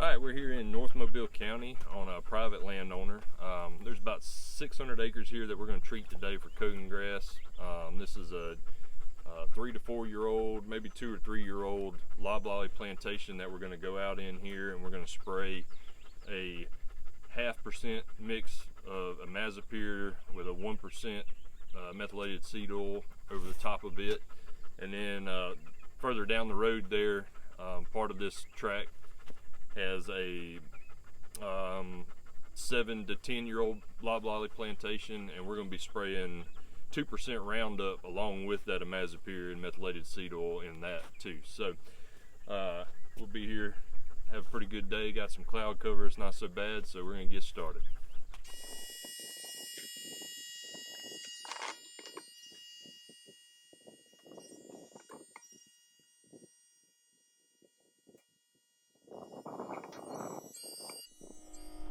Alright, we're here in North Mobile County on a private landowner. There's about 600 acres here that we're going to treat today for Cogon grass. This is a 3 to 4 year old, maybe 2 or 3 year old loblolly plantation that we're going to go out in here, and we're going to spray a 0.5% mix of imazapyr with a 1% methylated seed oil over the top of it. And then further down the road there, part of this tract has a 7 to 10 year old loblolly plantation, and we're going to be spraying 2% Roundup along with that imazapyr and methylated seed oil in that too. So we'll be here, have a pretty good day, got some cloud cover, it's not so bad, so we're going to get started.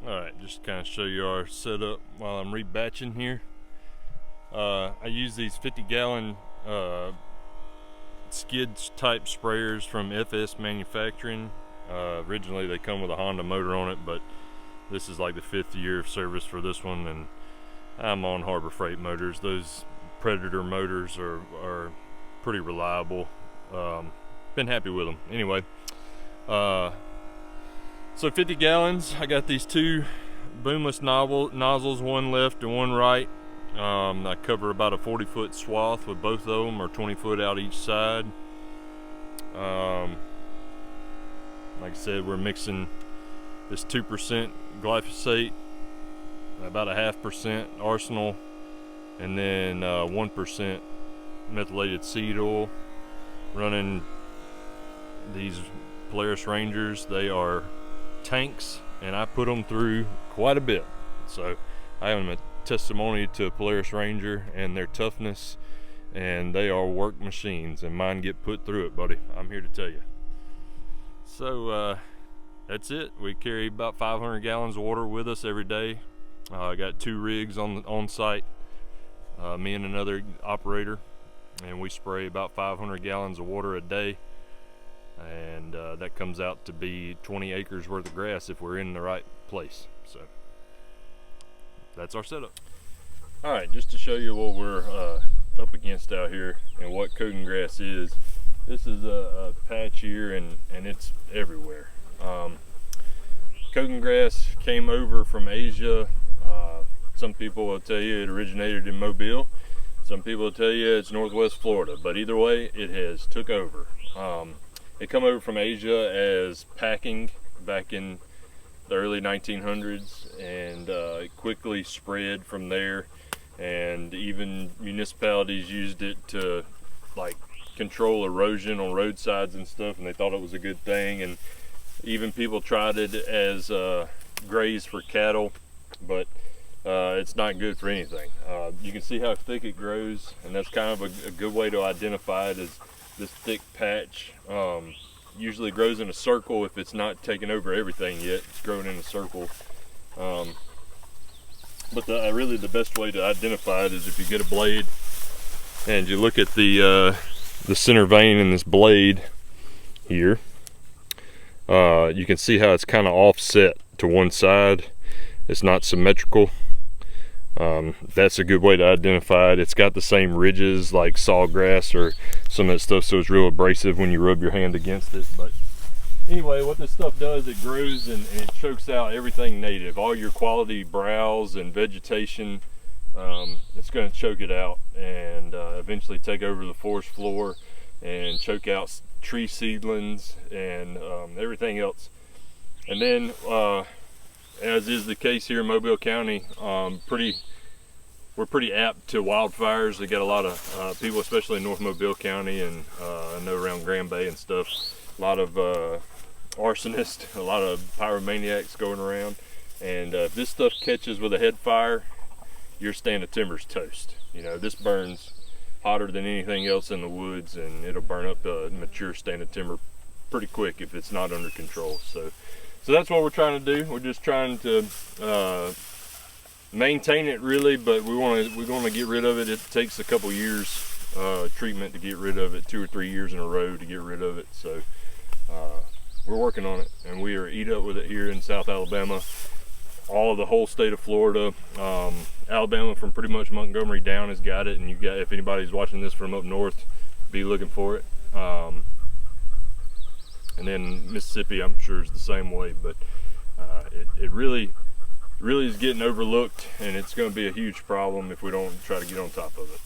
Alright, just to kind of show you our setup while I'm rebatching here. I use these 50-gallon skid type sprayers from FS Manufacturing. Originally they come with a Honda motor on it, but this is like the 5th year of service for this one, and I'm on Harbor Freight motors. Those Predator motors are pretty reliable. Been happy with them. Anyway, so 50 gallons, I got these two boomless nozzles, one left and one right. I cover about a 40-foot swath with both of them, or 20 foot out each side. Like I said, we're mixing this 2% glyphosate, about a 0.5% arsenal, and then 1% methylated seed oil. Running these Polaris Rangers. They are tanks, and I put them through quite a bit, so I am a testimony to Polaris Ranger and their toughness, and they are work machines, and mine get put through it, buddy. I'm here to tell you. So that's it. We carry about 500 gallons of water with us every day. I got 2 rigs on site, me and another operator, and we spray about 500 gallons of water a day. And that comes out to be 20 acres worth of grass if we're in the right place. So that's our setup. All right, just to show you what we're up against out here and what Cogon grass is. This is a patch here, and it's everywhere. Cogon grass came over from Asia. Some people will tell you it originated in Mobile. Some people will tell you it's Northwest Florida, but either way, it has took over. It come over from Asia as packing back in the early 1900s, and it quickly spread from there, and even municipalities used it to like control erosion on roadsides and stuff, and they thought it was a good thing. And even people tried it as graze for cattle, but it's not good for anything. You can see how thick it grows, and that's kind of a good way to identify it, is this thick patch. Usually grows in a circle if it's not taken over everything yet. It's growing in a circle. But really the best way to identify it is if you get a blade and you look at the center vein in this blade here. You can see how it's kind of offset to one side. It's not symmetrical. That's a good way to identify it. It's got the same ridges like sawgrass or some of that stuff, so it's real abrasive when you rub your hand against it. But anyway, what this stuff does, it grows and it chokes out everything native, all your quality browse and vegetation. It's going to choke it out and eventually take over the forest floor and choke out tree seedlings and everything else. And then as is the case here in Mobile County, we're pretty apt to wildfires. They got a lot of people, especially in North Mobile County, and I know around Grand Bay and stuff, a lot of arsonists, a lot of pyromaniacs going around. And if this stuff catches with a head fire, your stand of timber's toast. You know, this burns hotter than anything else in the woods, and it'll burn up a mature stand of timber pretty quick if it's not under control. So that's what we're trying to do. We're just trying to maintain it, really, but we want to get rid of it. It takes a couple years treatment to get rid of it, 2 or 3 years in a row to get rid of it. So we're working on it, and we are eat up with it here in South Alabama. All of the whole state of Florida, Alabama from pretty much Montgomery down has got it, and you got, if anybody's watching this from up north, be looking for it. And then Mississippi, I'm sure, is the same way, but it really is getting overlooked, and it's going to be a huge problem if we don't try to get on top of it.